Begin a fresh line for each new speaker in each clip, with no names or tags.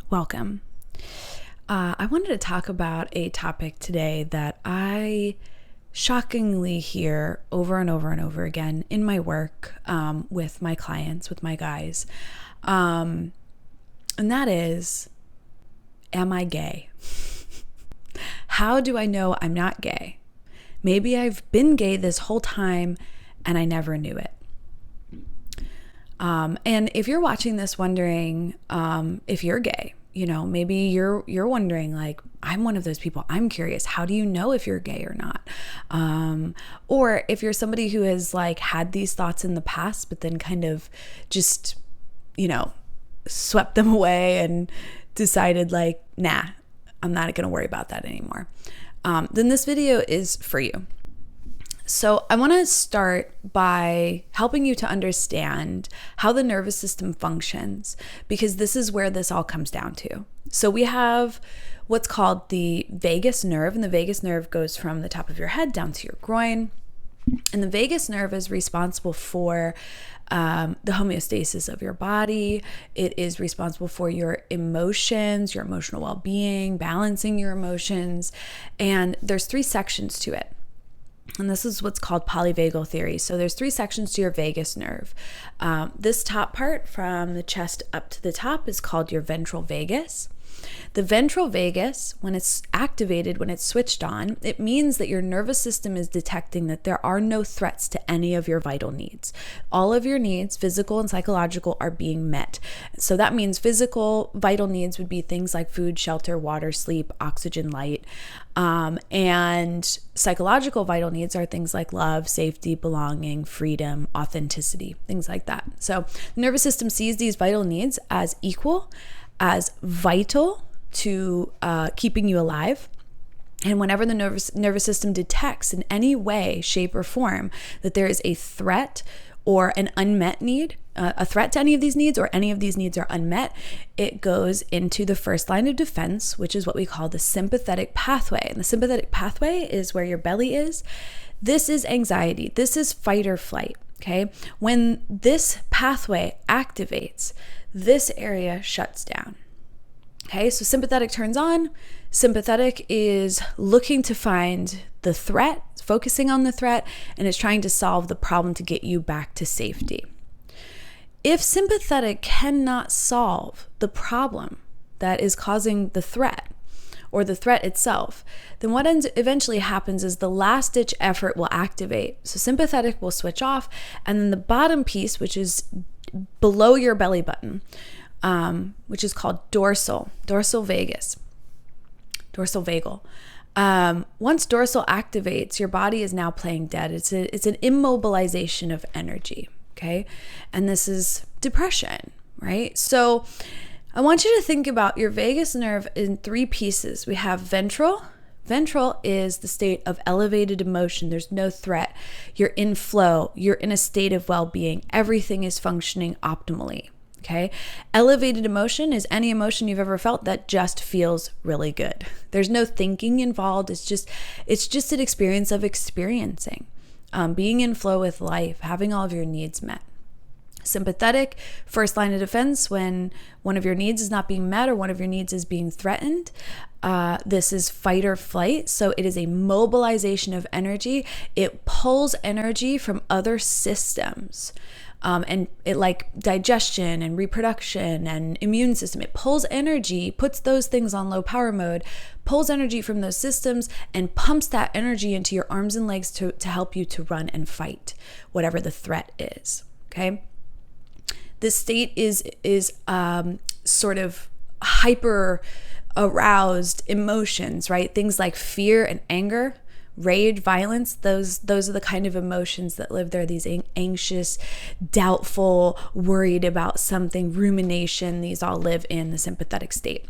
welcome. I wanted to talk about a topic today that I shockingly hear over and over and over again in my work with my clients, with my guys. And that is, am I gay? How do I know I'm not gay? Maybe I've been gay this whole time and I never knew it. And if you're watching this wondering if you're gay, maybe you're wondering, like, I'm one of those people. I'm curious. How do you know if you're gay or not? Or if you're somebody who has had these thoughts in the past, but then kind of just, swept them away and decided nah, I'm not going to worry about that anymore. Then this video is for you. So I want to start by helping you to understand how the nervous system functions, because this is where this all comes down to. So we have what's called the vagus nerve, and the vagus nerve goes from the top of your head down to your groin. And the vagus nerve is responsible for the homeostasis of your body. It is responsible for your emotions, your emotional well-being, balancing your emotions. And there's 3 sections to it. And this is what's called polyvagal theory. So there's 3 sections to your vagus nerve. This top part from the chest up to the top is called your ventral vagus. The ventral vagus, when it's activated, when it's switched on, it means that your nervous system is detecting that there are no threats to any of your vital needs. All of your needs, physical and psychological, are being met. So that means physical vital needs would be things like food, shelter, water, sleep, oxygen, light. And psychological vital needs are things like love, safety, belonging, freedom, authenticity, things like that. So the nervous system sees these vital needs as equal, as vital to keeping you alive. And whenever the nervous system detects in any way, shape, or form that there is a threat or an unmet need, a threat to any of these needs, or any of these needs are unmet, it goes into the first line of defense, which is what we call the sympathetic pathway. And the sympathetic pathway is where your belly is. This is anxiety. This is fight or flight. Okay. When this pathway activates, this area shuts down. Okay, so sympathetic turns on. Sympathetic is looking to find the threat, focusing on the threat, and is trying to solve the problem to get you back to safety. If sympathetic cannot solve the problem that is causing the threat, or the threat itself, then what eventually happens is the last-ditch effort will activate. So sympathetic will switch off, and then the bottom piece, which is below your belly button, which is called dorsal vagus, dorsal vagal. Once dorsal activates, your body is now playing dead. It's an immobilization of energy, okay? And this is depression, right? So I want you to think about your vagus nerve in 3 pieces. We have ventral. Ventral is the state of elevated emotion. There's no threat. You're in flow. You're in a state of well-being. Everything is functioning optimally. Okay. Elevated emotion is any emotion you've ever felt that just feels really good. There's no thinking involved. It's just an experience of experiencing, being in flow with life, having all of your needs met. Sympathetic, first line of defense when one of your needs is not being met or one of your needs is being threatened. This is fight or flight. So it is a mobilization of energy. It pulls energy from other systems. And it, like digestion and reproduction and immune system, it pulls energy, puts those things on low power mode, pulls energy from those systems and pumps that energy into your arms and legs to help you to run and fight whatever the threat is. Okay. This state is sort of hyper aroused emotions, right? Things like fear and anger, rage, violence, those are the kind of emotions that live there. These anxious, doubtful, worried about something, rumination, these all live in the sympathetic state.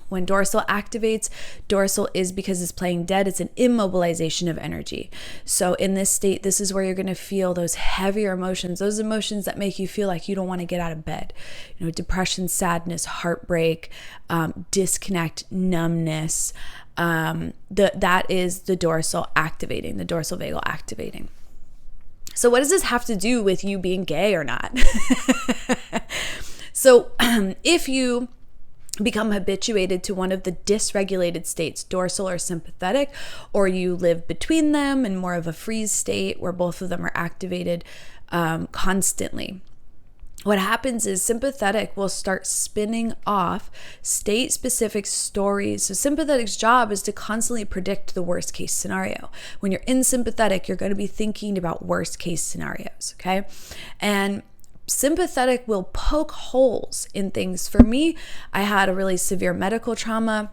When dorsal activates, dorsal is because it's playing dead. It's an immobilization of energy. So in this state, this is where you're going to feel those heavier emotions, those emotions that make you feel like you don't want to get out of bed. Depression, sadness, heartbreak, disconnect, numbness. That is the dorsal activating, the dorsal vagal activating. So what does this have to do with you being gay or not? So if you become habituated to one of the dysregulated states, dorsal or sympathetic, or you live between them in more of a freeze state where both of them are activated constantly. What happens is sympathetic will start spinning off state-specific stories. So sympathetic's job is to constantly predict the worst case scenario. When you're in sympathetic, you're going to be thinking about worst case scenarios, okay? And sympathetic will poke holes in things. For me, I had a really severe medical trauma.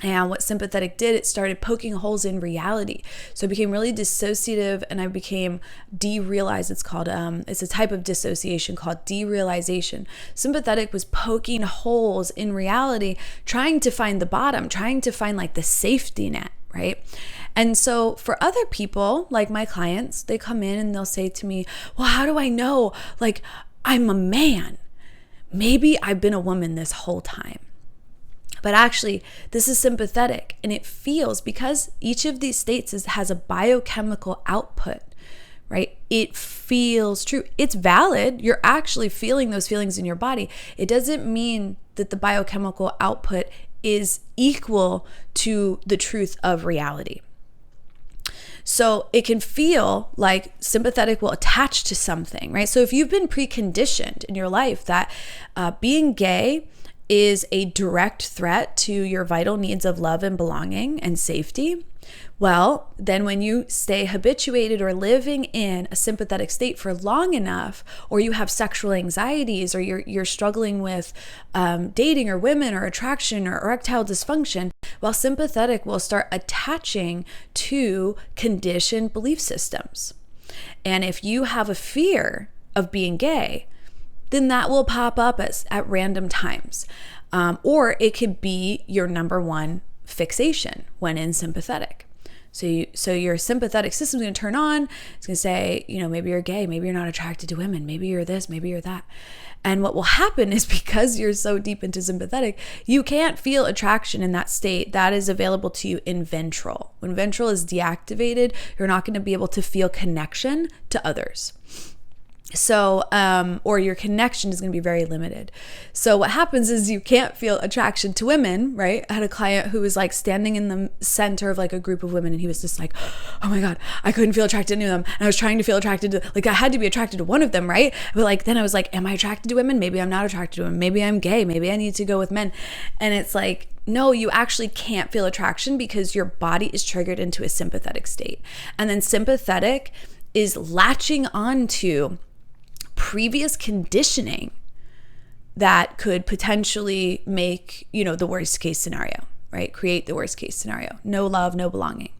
And what sympathetic did, it started poking holes in reality. So I became really dissociative and I became derealized. It's called, it's a type of dissociation called derealization. Sympathetic was poking holes in reality, trying to find the bottom, trying to find like the safety net, right? And so for other people, like my clients, they come in and they'll say to me, well, how do I know? Like, I'm a man. Maybe I've been a woman this whole time. But actually, this is sympathetic, and it feels, because each of these states has a biochemical output, right? It feels true. It's valid. You're actually feeling those feelings in your body. It doesn't mean that the biochemical output is equal to the truth of reality. So it can feel like sympathetic will attach to something, right? So if you've been preconditioned in your life that being gay is a direct threat to your vital needs of love and belonging and safety, well, then when you stay habituated or living in a sympathetic state for long enough, or you have sexual anxieties, or you're struggling with dating or women or attraction or erectile dysfunction, well, sympathetic will start attaching to conditioned belief systems. And if you have a fear of being gay, then that will pop up at random times. Or it could be your number one fixation when in sympathetic. So your sympathetic system is going to turn on. It's going to say, maybe you're gay, maybe you're not attracted to women, maybe you're this, maybe you're that. And what will happen is, because you're so deep into sympathetic, you can't feel attraction in that state that is available to you in ventral. When ventral is deactivated, you're not going to be able to feel connection to others. So, or your connection is going to be very limited. So what happens is you can't feel attraction to women, right? I had a client who was like standing in the center of like a group of women, and he was just like, oh my God, I couldn't feel attracted to any of them. And I was trying to feel attracted to, like, I had to be attracted to one of them, right? But like, then I was like, am I attracted to women? Maybe I'm not attracted to women. Maybe I'm gay. Maybe I need to go with men. And it's like, no, you actually can't feel attraction because your body is triggered into a sympathetic state. And then sympathetic is latching onto previous conditioning that could potentially make, the worst case scenario, right? Create the worst case scenario. No love, no belonging.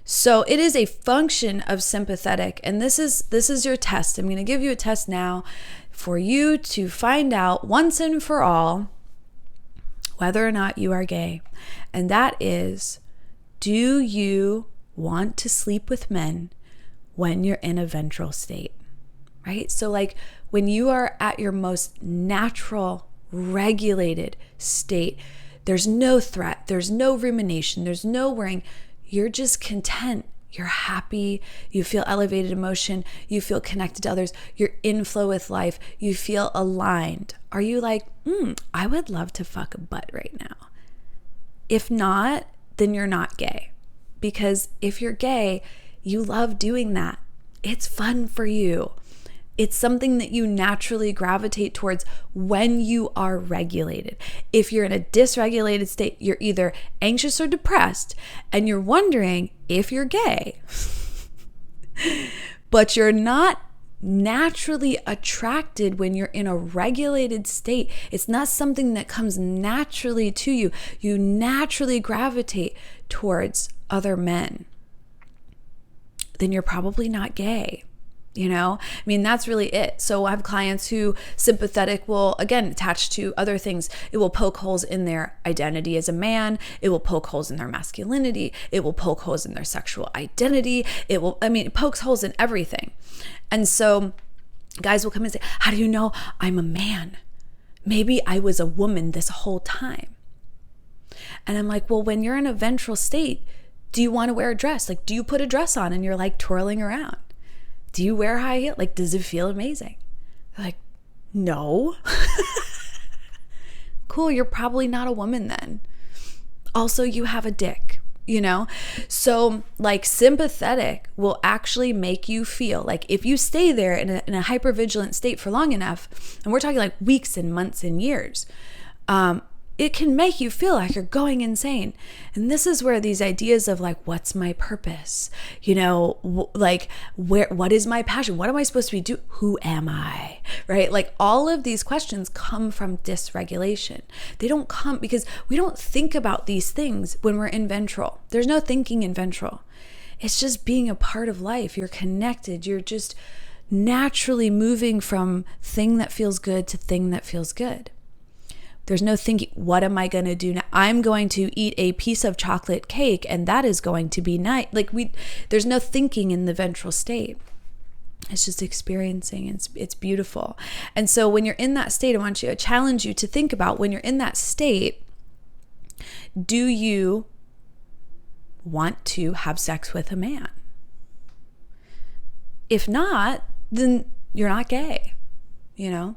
So it is a function of sympathetic. And this is your test. I'm going to give you a test now for you to find out once and for all whether or not you are gay. And that is, do you want to sleep with men when you're in a ventral state? Right? So like when you are at your most natural, regulated state, there's no threat, there's no rumination, there's no worrying. You're just content. You're happy. You feel elevated emotion. You feel connected to others. You're in flow with life. You feel aligned. Are you like, I would love to fuck a butt right now? If not, then you're not gay. Because if you're gay, you love doing that. It's fun for you. It's something that you naturally gravitate towards when you are regulated. If you're in a dysregulated state, you're either anxious or depressed, and you're wondering if you're gay, but you're not naturally attracted when you're in a regulated state. It's not something that comes naturally to you. You naturally gravitate towards other men. Then you're probably not gay. That's really it. So I have clients who sympathetic will, again, attach to other things. It will poke holes in their identity as a man. It will poke holes in their masculinity. It will poke holes in their sexual identity. It pokes holes in everything. And so guys will come and say, how do you know I'm a man? Maybe I was a woman this whole time. And I'm like, well, when you're in a ventral state, do you want to wear a dress? Like, do you put a dress on and you're like twirling around? Do you wear high heel? Like, does it feel amazing? They're like, no. Cool, you're probably not a woman then. Also, you have a dick, you know? So like sympathetic will actually make you feel like if you stay there in a hypervigilant state for long enough, and we're talking like weeks and months and years, it can make you feel like you're going insane. And this is where these ideas of like, what's my purpose? You know, like what is my passion? What am I supposed to be doing? Who am I? Right? Like all of these questions come from dysregulation. They don't come because we don't think about these things when we're in ventral. There's no thinking in ventral. It's just being a part of life. You're connected. You're just naturally moving from thing that feels good to thing that feels good. There's no thinking, what am I going to do now? I'm going to eat a piece of chocolate cake and that is going to be nice. Like there's no thinking in the ventral state. It's just experiencing. It's beautiful. And so when you're in that state, I challenge you to think about when you're in that state, do you want to have sex with a man? If not, then you're not gay. You know,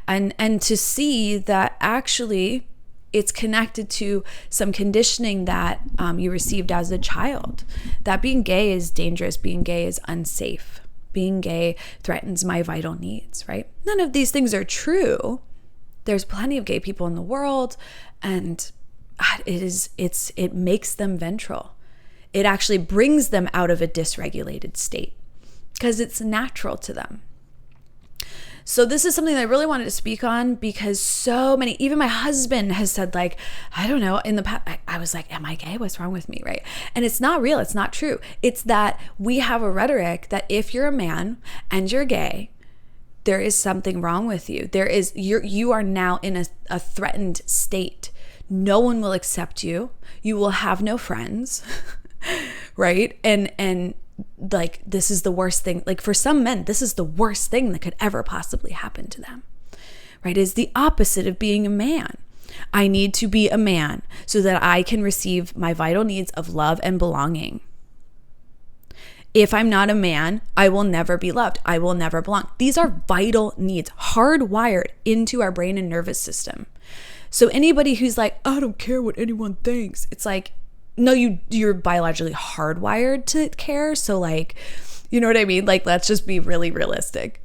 and to see that actually it's connected to some conditioning that you received as a child, that being gay is dangerous, being gay is unsafe, being gay threatens my vital needs, right? None of these things are true. There's plenty of gay people in the world, and it makes them ventral. It actually brings them out of a dysregulated state because it's natural to them. So this is something that I really wanted to speak on because so many, even my husband has said like, I don't know, in the past, I was like, am I gay? What's wrong with me, right? And it's not real. It's not true. It's that we have a rhetoric that if you're a man and you're gay, there is something wrong with you. You are now in a threatened state. No one will accept you. You will have no friends, right? And like this is the worst thing. Like for some men, this is the worst thing that could ever possibly happen to them, right? Is the opposite of being a man. I need to be a man so that I can receive my vital needs of love and belonging. If I'm not a man, I will never be loved. I will never belong. These are vital needs, hardwired into our brain and nervous system. So anybody who's like, I don't care what anyone thinks, it's like, no, you're biologically hardwired to care. So like, you know what I mean? Like, let's just be really realistic.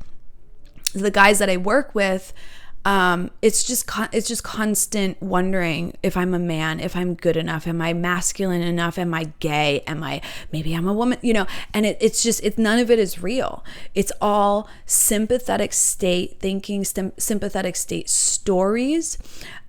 The guys that I work with, it's just constant wondering if I'm a man, if I'm good enough, am I masculine enough, am I gay, maybe I'm a woman, you know, and it's none of it is real. It's all sympathetic state thinking, sympathetic state stories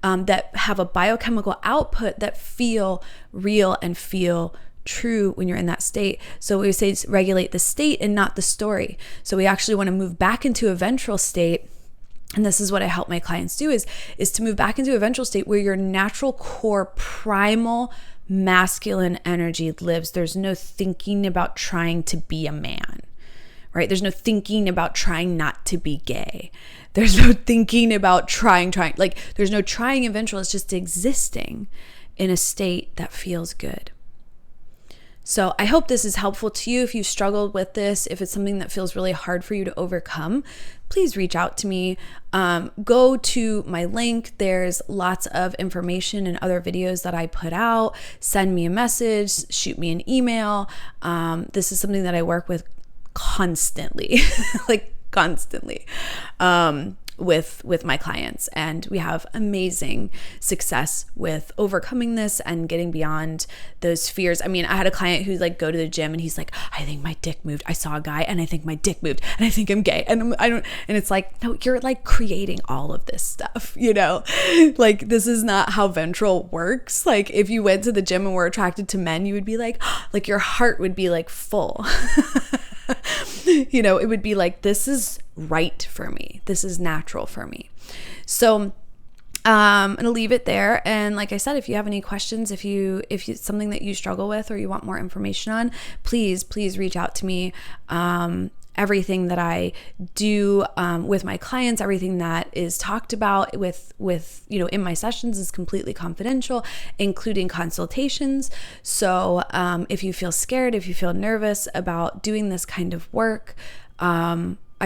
that have a biochemical output that feel real and feel true when you're in that state. So we say regulate the state and not the story. So we actually want to move back into a ventral state. And this is what I help my clients do is to move back into a ventral state where your natural core primal masculine energy lives. There's no thinking about trying to be a man, right? There's no thinking about trying not to be gay. There's no thinking about trying, like there's no trying in ventral. It's just existing in a state that feels good. So I hope this is helpful to you. If you've struggled with this, if it's something that feels really hard for you to overcome, please reach out to me. Go to my link. There's lots of information and other videos that I put out. Send me a message, shoot me an email. This is something that I work with constantly, like constantly. With my clients, and we have amazing success with overcoming this and getting beyond those fears. I mean, I had a client who's like, go to the gym and he's like, I think my dick moved. I saw a guy and I think my dick moved and I think I'm gay. And and it's like, no, you're like creating all of this stuff, you know, like this is not how ventral works. Like if you went to the gym and were attracted to men, you would be like your heart would be like full. You know, it would be like, this is right for me. This is natural for me. So I'm going to leave it there. And like I said, if you have any questions, if it's something that you struggle with or you want more information on, please reach out to me. Everything that I do with my clients, everything that is talked about with in my sessions is completely confidential, including consultations. So if you feel scared, if you feel nervous about doing this kind of work,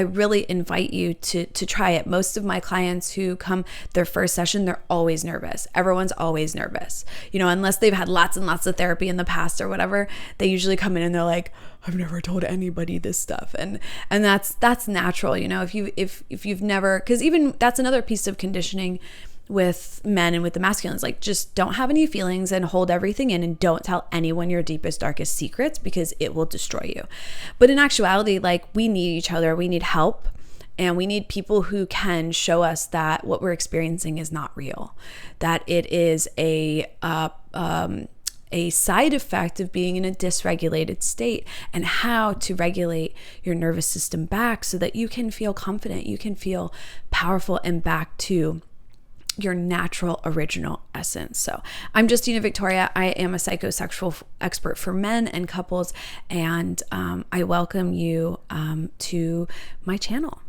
really invite you to try it. Most of my clients who come their first session, they're always nervous. Everyone's always nervous. Unless they've had lots and lots of therapy in the past or whatever, they usually come in and they're like, I've never told anybody this stuff. And that's natural. If you've never, because even that's another piece of conditioning with men and with the masculines, like just don't have any feelings and hold everything in and don't tell anyone your deepest, darkest secrets because it will destroy you. But in actuality, like we need each other, we need help, and we need people who can show us that what we're experiencing is not real, that it is a side effect of being in a dysregulated state, and how to regulate your nervous system back so that you can feel confident, you can feel powerful and back to your natural original essence. So I'm Justina Victoria. I am a psychosexual expert for men and couples, and I welcome you to my channel.